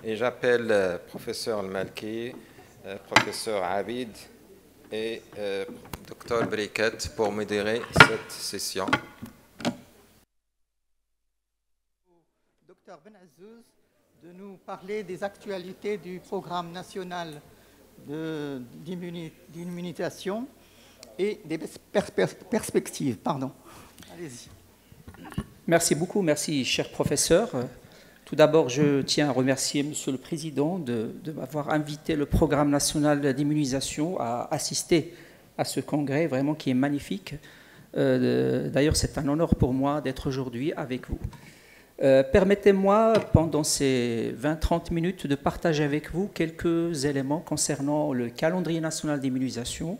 Et j'appelle professeur Al-Malki, professeur Abid et docteur Briquet pour modérer cette session. Docteur Benazzouz de nous parler des actualités du programme national d'immunisation et des perspectives. Pardon. Allez-y. Merci beaucoup, merci cher professeur. Tout d'abord, je tiens à remercier Monsieur le Président de m'avoir invité le Programme national d'immunisation à assister à ce congrès, vraiment qui est magnifique. D'ailleurs, c'est un honneur pour moi d'être aujourd'hui avec vous. Permettez-moi, pendant ces 20-30 minutes, de partager avec vous quelques éléments concernant le calendrier national d'immunisation,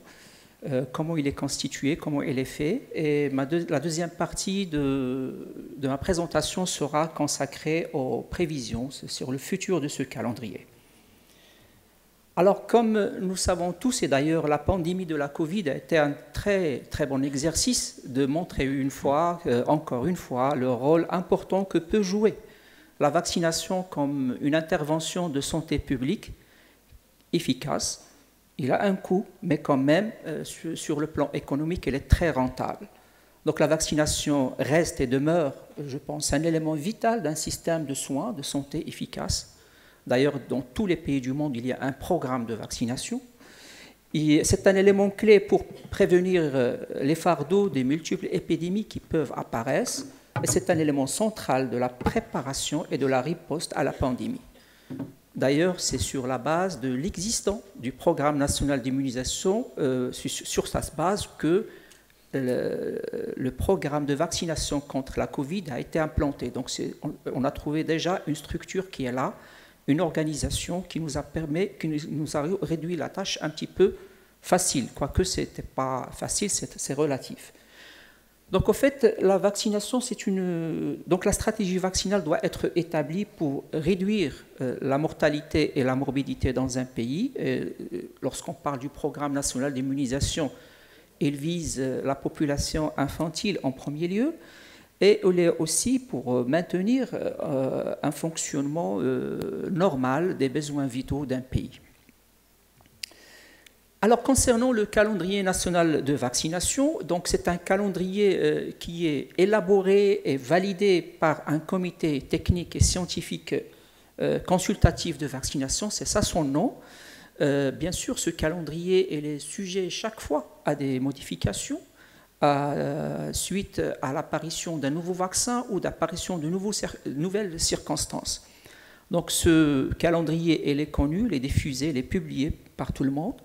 comment il est constitué, comment il est fait. Et la deuxième partie de ma présentation sera consacrée aux prévisions sur le futur de ce calendrier. Alors, comme nous savons tous, et d'ailleurs la pandémie de la Covid a été un très, très bon exercice de montrer encore une fois, le rôle important que peut jouer la vaccination comme une intervention de santé publique efficace. Il a un coût, mais quand même, sur le plan économique, elle est très rentable. Donc la vaccination reste et demeure, je pense, un élément vital d'un système de soins, de santé efficace. D'ailleurs, dans tous les pays du monde, il y a un programme de vaccination. C'est un élément clé pour prévenir les fardeaux des multiples épidémies qui peuvent apparaître. Et c'est un élément central de la préparation et de la riposte à la pandémie. D'ailleurs, c'est sur la base de l'existant du programme national d'immunisation, sur sa base que le programme de vaccination contre la Covid a été implanté. Donc, on a trouvé déjà une structure qui est là, une organisation qui nous a réduit la tâche un petit peu facile, quoique ce n'était pas facile, c'est relatif. Donc, en fait, la vaccination, donc la stratégie vaccinale doit être établie pour réduire la mortalité et la morbidité dans un pays. Lorsqu'on parle du programme national d'immunisation, il vise la population infantile en premier lieu, et aussi pour maintenir un fonctionnement normal des besoins vitaux d'un pays. Alors, concernant le calendrier national de vaccination, donc c'est un calendrier qui est élaboré et validé par un comité technique et scientifique consultatif de vaccination, c'est ça son nom. Bien sûr, ce calendrier est sujet chaque fois à des modifications suite à l'apparition d'un nouveau vaccin ou d'apparition de nouvelles circonstances. Donc, ce calendrier, il est connu, il est diffusé, il est publié par tout le monde.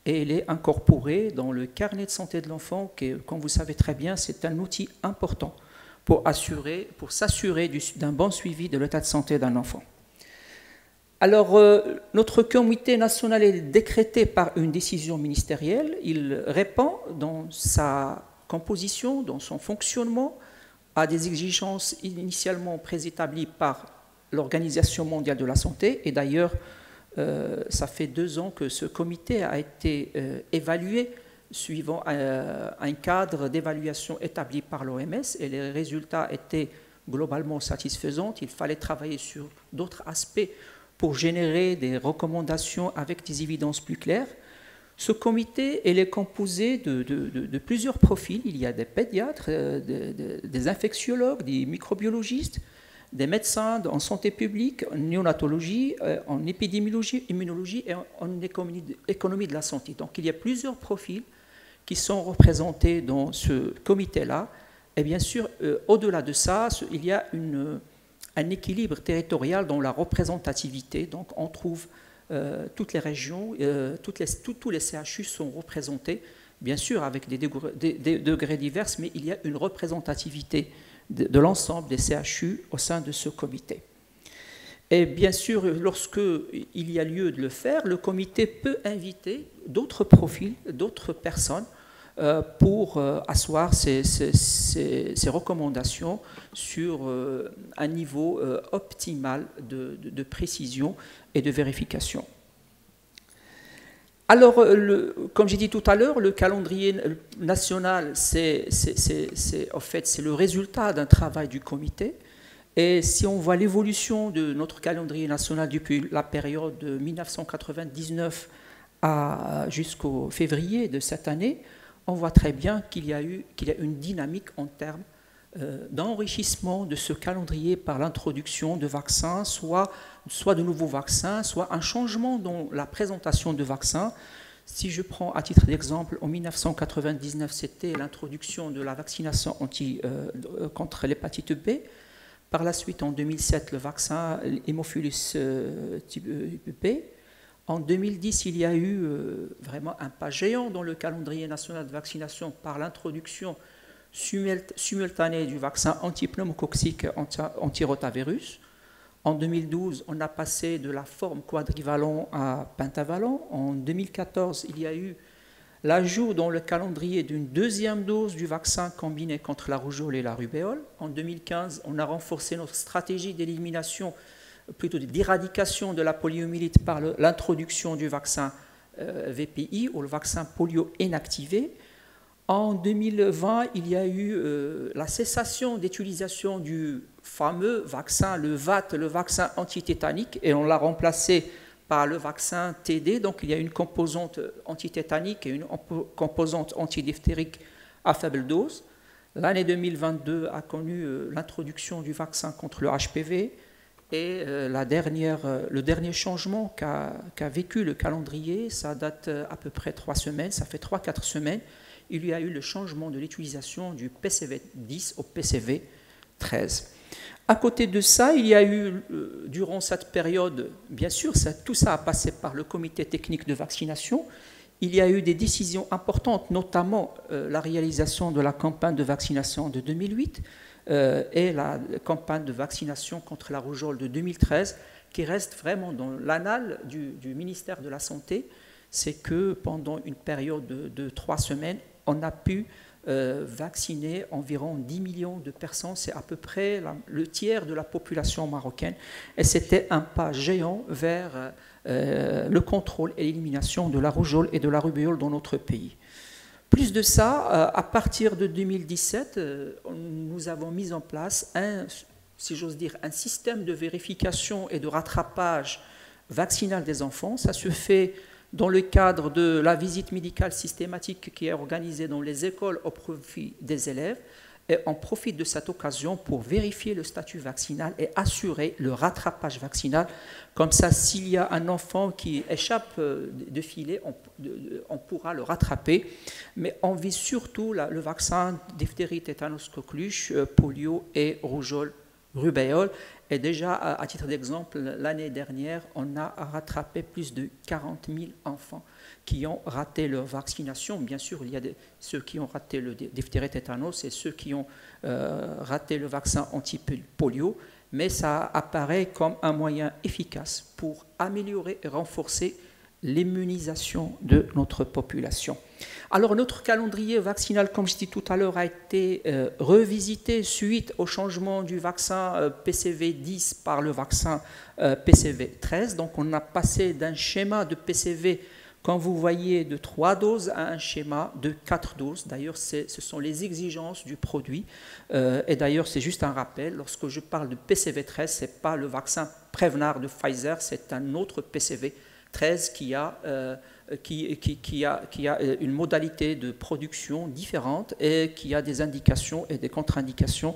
Et il est incorporé dans le carnet de santé de l'enfant, qui, comme vous savez très bien, c'est un outil important pour s'assurer d'un bon suivi de l'état de santé d'un enfant. Alors, notre comité national est décrété par une décision ministérielle. Il répond dans sa composition, dans son fonctionnement, à des exigences initialement préétablies par l'Organisation mondiale de la santé. Et d'ailleurs, ça fait 2 ans que ce comité a été évalué suivant un cadre d'évaluation établi par l'OMS et les résultats étaient globalement satisfaisants. Il fallait travailler sur d'autres aspects pour générer des recommandations avec des évidences plus claires. Ce comité est composé de plusieurs profils. Il y a des pédiatres, des infectiologues, des microbiologistes, des médecins en santé publique, en néonatologie, en épidémiologie, immunologie et en économie de la santé. Donc il y a plusieurs profils qui sont représentés dans ce comité-là. Et bien sûr, au-delà de ça, il y a un équilibre territorial dans la représentativité. Donc on trouve toutes les régions, tous les CHU sont représentés, bien sûr avec des degrés divers, mais il y a une représentativité de l'ensemble des CHU au sein de ce comité. Et bien sûr, lorsque il y a lieu de le faire, le comité peut inviter d'autres profils, d'autres personnes pour asseoir ces recommandations sur un niveau optimal de précision et de vérification. Alors, comme j'ai dit tout à l'heure, le calendrier national, c'est le résultat d'un travail du comité. Et si on voit l'évolution de notre calendrier national depuis la période de 1999 jusqu'au février de cette année, on voit très bien qu'il y a une dynamique en termes d'enrichissement de ce calendrier par l'introduction de vaccins, soit de nouveaux vaccins, soit un changement dans la présentation de vaccins. Si je prends à titre d'exemple, en 1999, c'était l'introduction de la vaccination contre l'hépatite B. Par la suite, en 2007, le vaccin Hémophilus type B. En 2010, il y a eu vraiment un pas géant dans le calendrier national de vaccination par l'introduction simultanée du vaccin antipneumococcique antirotavirus. En 2012, on a passé de la forme quadrivalent à pentavalent. En 2014, il y a eu l'ajout dans le calendrier d'une deuxième dose du vaccin combiné contre la rougeole et la rubéole. En 2015, on a renforcé notre stratégie d'élimination, plutôt d'éradication de la poliomyélite par l'introduction du vaccin VPI ou le vaccin polio inactivé. En 2020, il y a eu la cessation d'utilisation du fameux vaccin, le VAT, le vaccin antitétanique, et on l'a remplacé par le vaccin TD. Donc il y a une composante antitétanique et une composante antidiphtérique à faible dose. L'année 2022 a connu l'introduction du vaccin contre le HPV. Et le dernier changement qu'a vécu le calendrier, ça date à peu près 3 semaines, ça fait 3-4 semaines. Il y a eu le changement de l'utilisation du PCV 10 au PCV 13. À côté de ça, il y a eu, durant cette période, bien sûr, tout ça a passé par le comité technique de vaccination. Il y a eu des décisions importantes, notamment la réalisation de la campagne de vaccination de 2008 et la campagne de vaccination contre la rougeole de 2013, qui reste vraiment dans l'annale du ministère de la Santé. C'est que pendant une période de 3 semaines, on a pu vacciner environ 10 millions de personnes, c'est à peu près le tiers de la population marocaine, et c'était un pas géant vers le contrôle et l'élimination de la rougeole et de la rubéole dans notre pays. Plus de ça, à partir de 2017, nous avons mis en place si j'ose dire, un système de vérification et de rattrapage vaccinal des enfants. Ça se fait dans le cadre de la visite médicale systématique qui est organisée dans les écoles au profit des élèves. Et on profite de cette occasion pour vérifier le statut vaccinal et assurer le rattrapage vaccinal. Comme ça, s'il y a un enfant qui échappe de filet, on pourra le rattraper. Mais on vise surtout le vaccin diphtérie, tétanos, coqueluche, polio et rougeole, rubéole. Et déjà, à titre d'exemple, l'année dernière, on a rattrapé plus de 40 000 enfants qui ont raté leur vaccination. Bien sûr, il y a ceux qui ont raté le diphtérie tétanos et ceux qui ont raté le vaccin anti-polio, mais ça apparaît comme un moyen efficace pour améliorer et renforcer l'immunisation de notre population. Alors notre calendrier vaccinal, comme je dis tout à l'heure, a été revisité suite au changement du vaccin PCV 10 par le vaccin PCV 13. Donc on a passé d'un schéma de PCV, quand vous voyez, de 3 doses à un schéma de 4 doses. D'ailleurs, ce sont les exigences du produit. Et d'ailleurs, c'est juste un rappel, lorsque je parle de PCV 13, ce n'est pas le vaccin Prevnar de Pfizer, c'est un autre PCV 13 qui a une modalité de production différente et qui a des indications et des contre-indications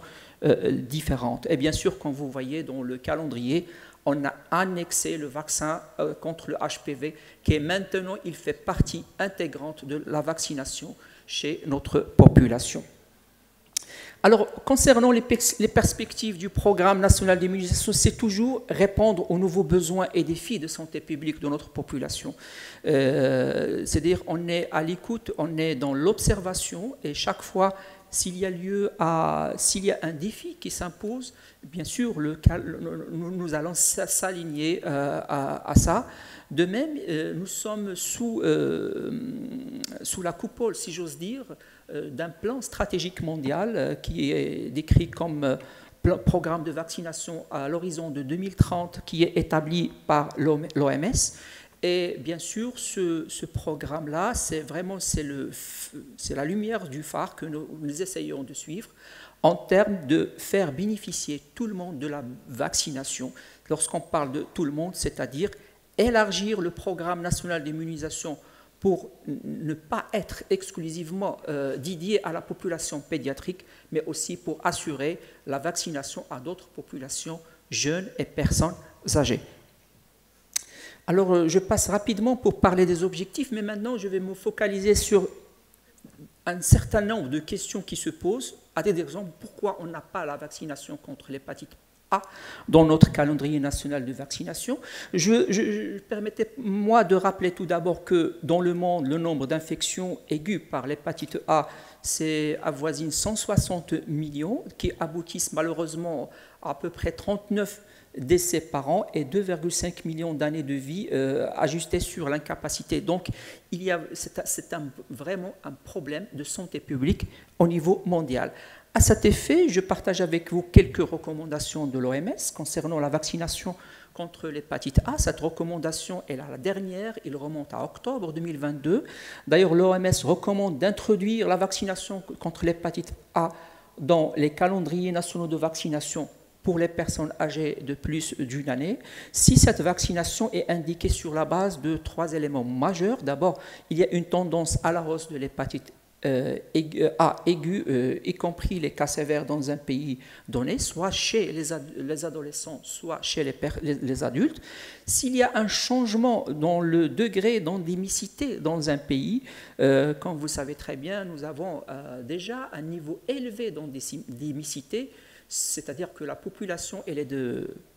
différentes. Et bien sûr, comme vous voyez dans le calendrier, on a annexé le vaccin contre le HPV qui est maintenant, il fait partie intégrante de la vaccination chez notre population. Alors, concernant les perspectives du programme national d'immunisation, c'est toujours répondre aux nouveaux besoins et défis de santé publique de notre population. C'est-à-dire, on est à l'écoute, on est dans l'observation, et chaque fois, s'il y a un défi qui s'impose, bien sûr, nous allons s'aligner à ça. De même, nous sommes sous la coupole, si j'ose dire, d'un plan stratégique mondial qui est décrit comme programme de vaccination à l'horizon de 2030 qui est établi par l'OMS. Et bien sûr, ce programme-là, c'est la lumière du phare que nous essayons de suivre. en termes de faire bénéficier tout le monde de la vaccination. Lorsqu'on parle de tout le monde, c'est-à-dire élargir le programme national d'immunisation pour ne pas être exclusivement dédié à la population pédiatrique, mais aussi pour assurer la vaccination à d'autres populations jeunes et personnes âgées. Alors, je passe rapidement pour parler des objectifs, mais maintenant, je vais me focaliser sur un certain nombre de questions qui se posent, à des exemples, pourquoi on n'a pas la vaccination contre l'hépatite A dans notre calendrier national de vaccination. Permettez-moi de rappeler tout d'abord que dans le monde, le nombre d'infections aiguës par l'hépatite A, c'est avoisine 160 millions, qui aboutissent malheureusement à peu près 39 décès par an et 2,5 millions d'années de vie ajustées sur l'incapacité. Donc, c'est vraiment un problème de santé publique au niveau mondial. À cet effet, je partage avec vous quelques recommandations de l'OMS concernant la vaccination contre l'hépatite A. Cette recommandation est la dernière, il remonte à octobre 2022. D'ailleurs, l'OMS recommande d'introduire la vaccination contre l'hépatite A dans les calendriers nationaux de vaccination pour les personnes âgées de plus d'une année, si cette vaccination est indiquée sur la base de 3 éléments majeurs. D'abord, il y a une tendance à la hausse de l'hépatite A aiguë, y compris les cas sévères dans un pays donné, soit chez les adolescents, soit chez les adultes. S'il y a un changement dans le degré d'endémicité dans un pays, comme vous savez très bien, nous avons déjà un niveau élevé d'endémicité, c'est-à-dire que la population, elle est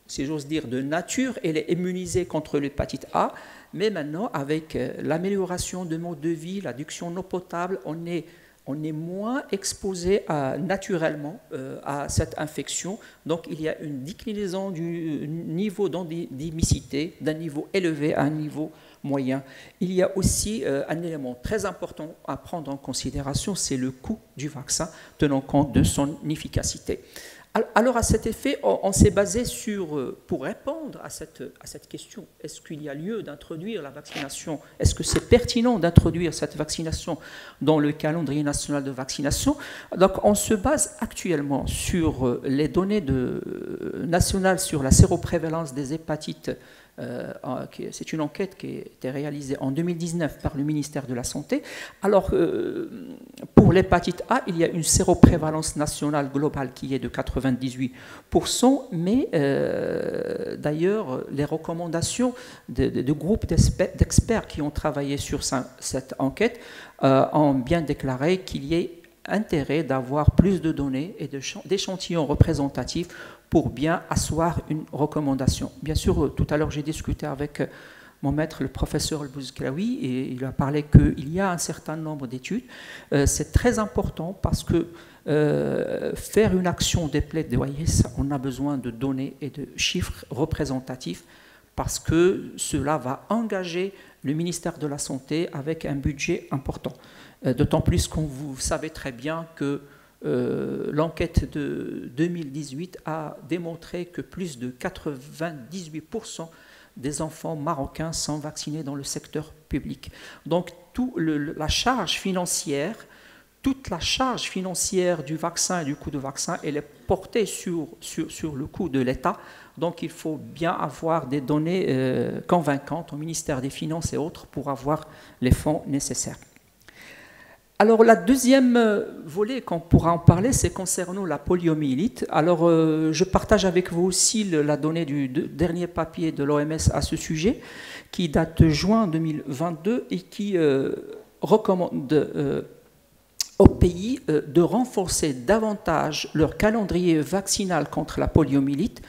si j'ose dire, de nature, elle est immunisée contre l'hépatite A, mais maintenant, avec l'amélioration de mode de vie, l'adduction d'eau potable, on est moins exposé naturellement à cette infection. Donc, il y a une déclinaison du niveau d'endémicité d'un niveau élevé à un niveau moyen. Il y a aussi un élément très important à prendre en considération, c'est le coût du vaccin, tenant compte de son efficacité. Alors, à cet effet, on s'est basé pour répondre à cette question, est-ce qu'il y a lieu d'introduire la vaccination, est-ce que c'est pertinent d'introduire cette vaccination dans le calendrier national de vaccination? Donc, on se base actuellement sur les données nationales sur la séroprévalence des hépatites. C'est une enquête qui a été réalisée en 2019 par le ministère de la Santé. Alors, pour l'hépatite A, il y a une séroprévalence nationale globale qui est de 98%, mais d'ailleurs, les recommandations de groupes d'experts qui ont travaillé sur cette enquête ont bien déclaré qu'il y ait intérêt d'avoir plus de données et d'échantillons représentatifs pour bien asseoir une recommandation. Bien sûr, tout à l'heure, j'ai discuté avec mon maître, le professeur El-Bouzklaoui, et il a parlé qu'il y a un certain nombre d'études. C'est très important parce que faire une action de plaidoyer, on a besoin de données et de chiffres représentatifs parce que cela va engager le ministère de la Santé avec un budget important. D'autant plus que vous savez très bien que l'enquête de 2018 a démontré que plus de 98% des enfants marocains sont vaccinés dans le secteur public. Donc, toute la charge financière du vaccin et du coût du vaccin, elle est portée sur le coût de l'État. Donc, il faut bien avoir des données convaincantes au ministère des Finances et autres pour avoir les fonds nécessaires. Alors, la deuxième volet qu'on pourra en parler, c'est concernant la poliomyélite. Alors, je partage avec vous aussi la donnée du dernier papier de l'OMS à ce sujet, qui date de juin 2022 et qui recommande aux pays de renforcer davantage leur calendrier vaccinal contre la poliomyélite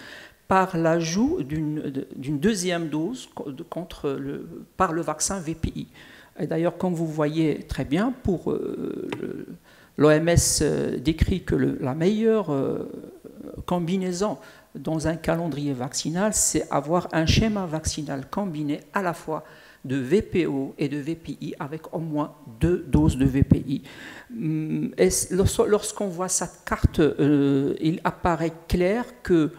par l'ajout d'une deuxième dose par le vaccin VPI. Et d'ailleurs, comme vous voyez très bien, l'OMS décrit que la meilleure combinaison dans un calendrier vaccinal, c'est avoir un schéma vaccinal combiné à la fois de VPO et de VPI avec au moins 2 doses de VPI. Et lorsqu'on voit cette carte, il apparaît clair que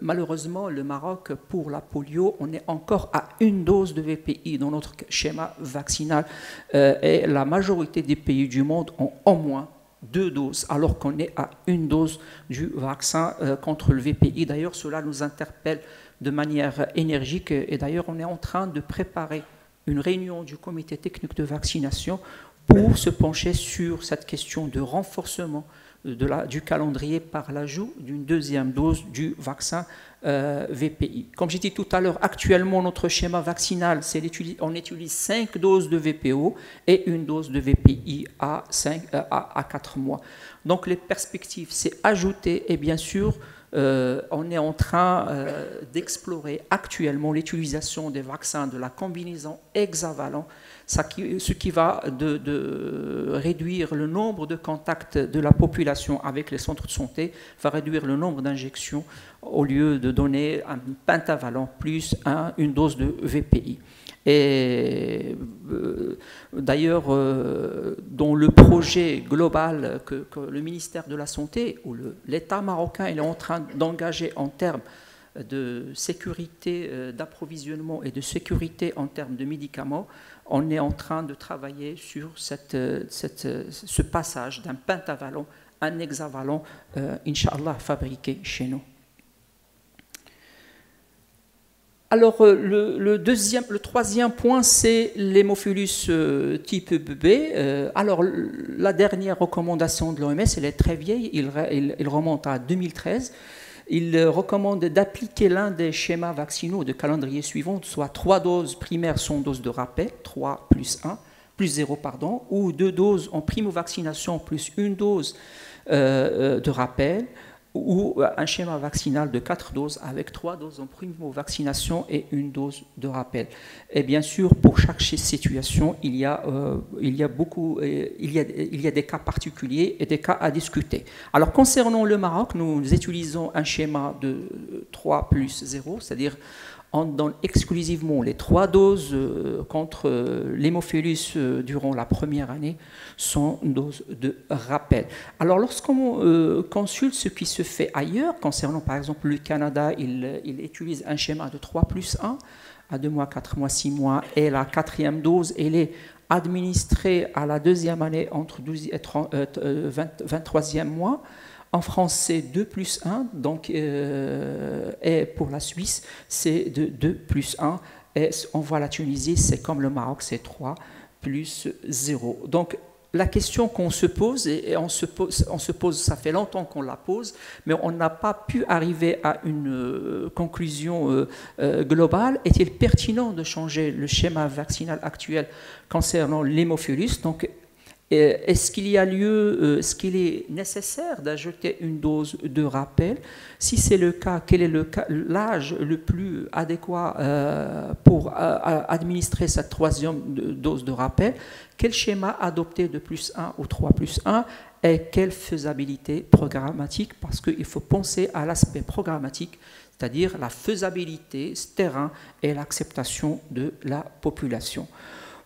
malheureusement, le Maroc, pour la polio, on est encore à 1 dose de VPI dans notre schéma vaccinal et la majorité des pays du monde ont au moins 2 doses, alors qu'on est à 1 dose du vaccin contre le VPI. D'ailleurs, cela nous interpelle de manière énergique, et d'ailleurs, on est en train de préparer une réunion du comité technique de vaccination pour se pencher sur cette question de renforcement du calendrier par l'ajout d'une 2e dose du vaccin VPI. Comme j'ai dit tout à l'heure, actuellement, notre schéma vaccinal, on utilise 5 doses de VPO et 1 dose de VPI à 4 mois. Donc les perspectives, c'est ajouter, et bien sûr, on est en train d'explorer actuellement l'utilisation des vaccins de la combinaison hexavalent, ce qui va de réduire le nombre de contacts de la population avec les centres de santé, va réduire le nombre d'injections au lieu de donner un pentavalent plus une dose de VPI. Et d'ailleurs, dans le projet global que le ministère de la Santé ou l'État marocain est en train d'engager en termes de sécurité d'approvisionnement et de sécurité en termes de médicaments, on est en train de travailler sur ce passage d'un pentavalent à un hexavalent, Inch'Allah, fabriqué chez nous. Alors, le troisième point, c'est l'hémophilus type B. Alors, la dernière recommandation de l'OMS, elle est très vieille, il remonte à 2013. Il recommande d'appliquer l'un des schémas vaccinaux de calendrier suivant, soit 3 doses primaires sans dose de rappel, 3 plus 0, pardon, ou 2 doses en primo-vaccination plus 1 dose de rappel, ou un schéma vaccinal de 4 doses avec 3 doses en primo-vaccination et 1 dose de rappel. Et bien sûr, pour chaque situation, il y a des cas particuliers et des cas à discuter. Alors, concernant le Maroc, nous utilisons un schéma de 3 plus 0, c'est-à-dire on donne exclusivement les 3 doses contre l'hémophilus durant la première année sans dose de rappel. Alors lorsqu'on consulte ce qui se fait ailleurs, concernant par exemple le Canada, il utilise un schéma de 3 plus 1 à 2 mois, 4 mois, 6 mois, et la 4e dose, elle est administrée à la 2e année entre 12 et 23e mois. En France, c'est 2 plus 1, donc, et pour la Suisse, c'est de 2 plus 1. Et on voit la Tunisie, c'est comme le Maroc, c'est 3 plus 0. Donc, la question qu'on se pose, et on se pose, ça fait longtemps qu'on la pose, mais on n'a pas pu arriver à une conclusion globale. Est-il pertinent de changer le schéma vaccinal actuel concernant l'hémophilus? Donc, est-ce qu'il y a lieu, est-ce qu'il est nécessaire d'ajouter une dose de rappel? Si c'est le cas, quel est l'âge le plus adéquat pour administrer cette 3e dose de rappel? Quel schéma adopter de plus 1 ou 3 plus 1? Et quelle faisabilité programmatique? Parce qu'il faut penser à l'aspect programmatique, c'est-à-dire la faisabilité terrain et l'acceptation de la population.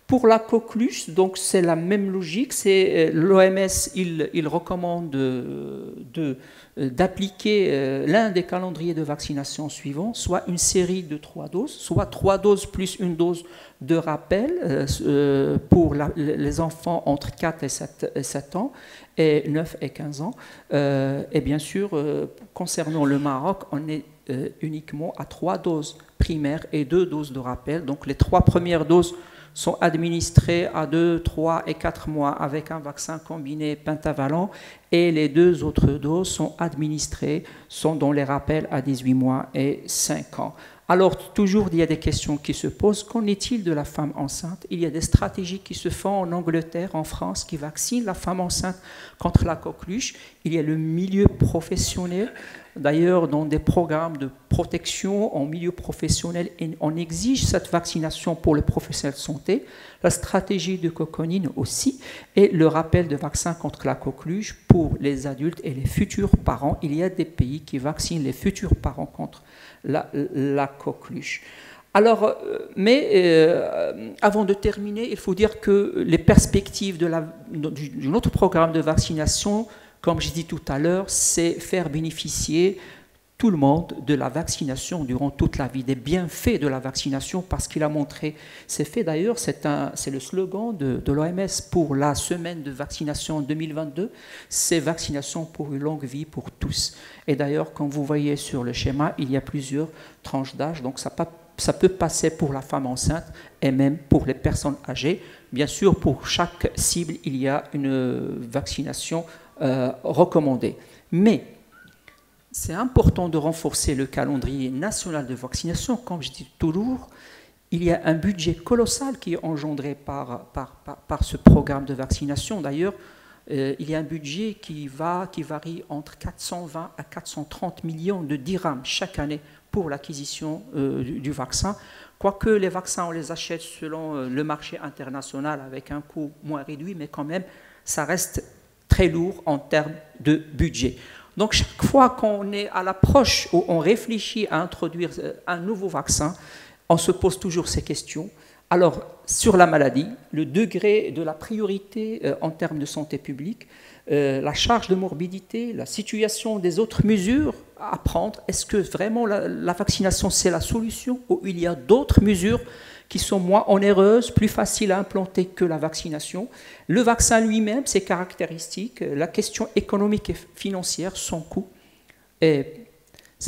Pour la coqueluche, donc c'est la même logique. C'est l'OMS, il recommande d'appliquer l'un des calendriers de vaccination suivants, soit une série de 3 doses, soit 3 doses plus 1 dose de rappel pour les enfants entre 4 et 7 ans et 9 et 15 ans. Et bien sûr, concernant le Maroc, on est uniquement à 3 doses primaires et 2 doses de rappel. Donc les 3 premières doses sont administrés à 2, 3 et 4 mois avec un vaccin combiné pentavalent, et les 2 autres doses sont administrées, sont dans les rappels à 18 mois et 5 ans. Alors, toujours, il y a des questions qui se posent. Qu'en est-il de la femme enceinte? Il y a des stratégies qui se font en Angleterre, en France, qui vaccinent la femme enceinte contre la coqueluche. Il y a le milieu professionnel. D'ailleurs, dans des programmes de protection en milieu professionnel, on exige cette vaccination pour les professionnels de santé, la stratégie de coconine aussi, et le rappel de vaccin contre la coqueluche pour les adultes et les futurs parents. Il y a des pays qui vaccinent les futurs parents contre la coqueluche. Alors, avant de terminer, il faut dire que les perspectives de notre programme de vaccination, comme j'ai dit tout à l'heure, c'est faire bénéficier tout le monde de la vaccination durant toute la vie, des bienfaits de la vaccination, parce qu'il a montré, c'est fait d'ailleurs, c'est le slogan de l'OMS pour la semaine de vaccination en 2022, c'est vaccination pour une longue vie pour tous. Et d'ailleurs, comme vous voyez sur le schéma, il y a plusieurs tranches d'âge, donc ça peut passer pour la femme enceinte et même pour les personnes âgées. Bien sûr, pour chaque cible, il y a une vaccination recommandée. Mais c'est important de renforcer le calendrier national de vaccination. Comme je dis toujours, il y a un budget colossal qui est engendré par ce programme de vaccination. D'ailleurs, il y a un budget qui varie entre 420 à 430 millions de dirhams chaque année pour l'acquisition du vaccin. Quoique les vaccins, on les achète selon le marché international avec un coût moins réduit, mais quand même, ça reste très lourd en termes de budget. Donc, chaque fois qu'on est à l'approche où on réfléchit à introduire un nouveau vaccin, on se pose toujours ces questions. Alors, sur la maladie, le degré de la priorité en termes de santé publique, la charge de morbidité, la situation des autres mesures à prendre, est-ce que vraiment la vaccination, c'est la solution ou il y a d'autres mesures qui sont moins onéreuses, plus faciles à implanter que la vaccination? Le vaccin lui-même, ses caractéristiques, la question économique et financière, son coût. Et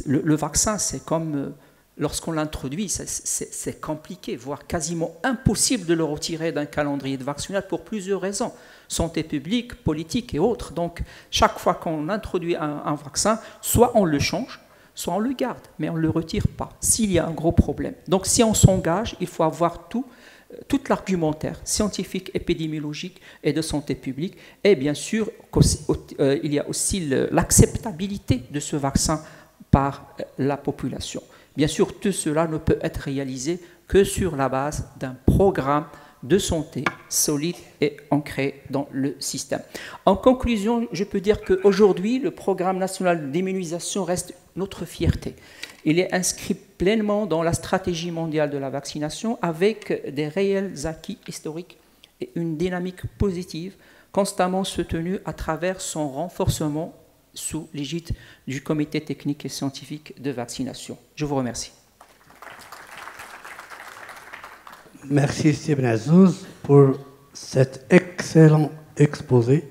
le vaccin, c'est comme lorsqu'on l'introduit, c'est compliqué, voire quasiment impossible de le retirer d'un calendrier de vaccination pour plusieurs raisons. Santé publique, politique et autres. Donc, chaque fois qu'on introduit un vaccin, soit on le change, soit on le garde, mais on ne le retire pas, s'il y a un gros problème. Donc, si on s'engage, il faut avoir tout l'argumentaire scientifique, épidémiologique et de santé publique. Et bien sûr, il y a aussi l'acceptabilité de ce vaccin par la population. Bien sûr, tout cela ne peut être réalisé que sur la base d'un programme de santé solide et ancré dans le système. En conclusion, je peux dire qu'aujourd'hui, le programme national d'immunisation reste notre fierté. Il est inscrit pleinement dans la stratégie mondiale de la vaccination avec des réels acquis historiques et une dynamique positive constamment soutenue à travers son renforcement sous l'égide du Comité technique et scientifique de vaccination. Je vous remercie. Merci Ibn Azouz pour cet excellent exposé.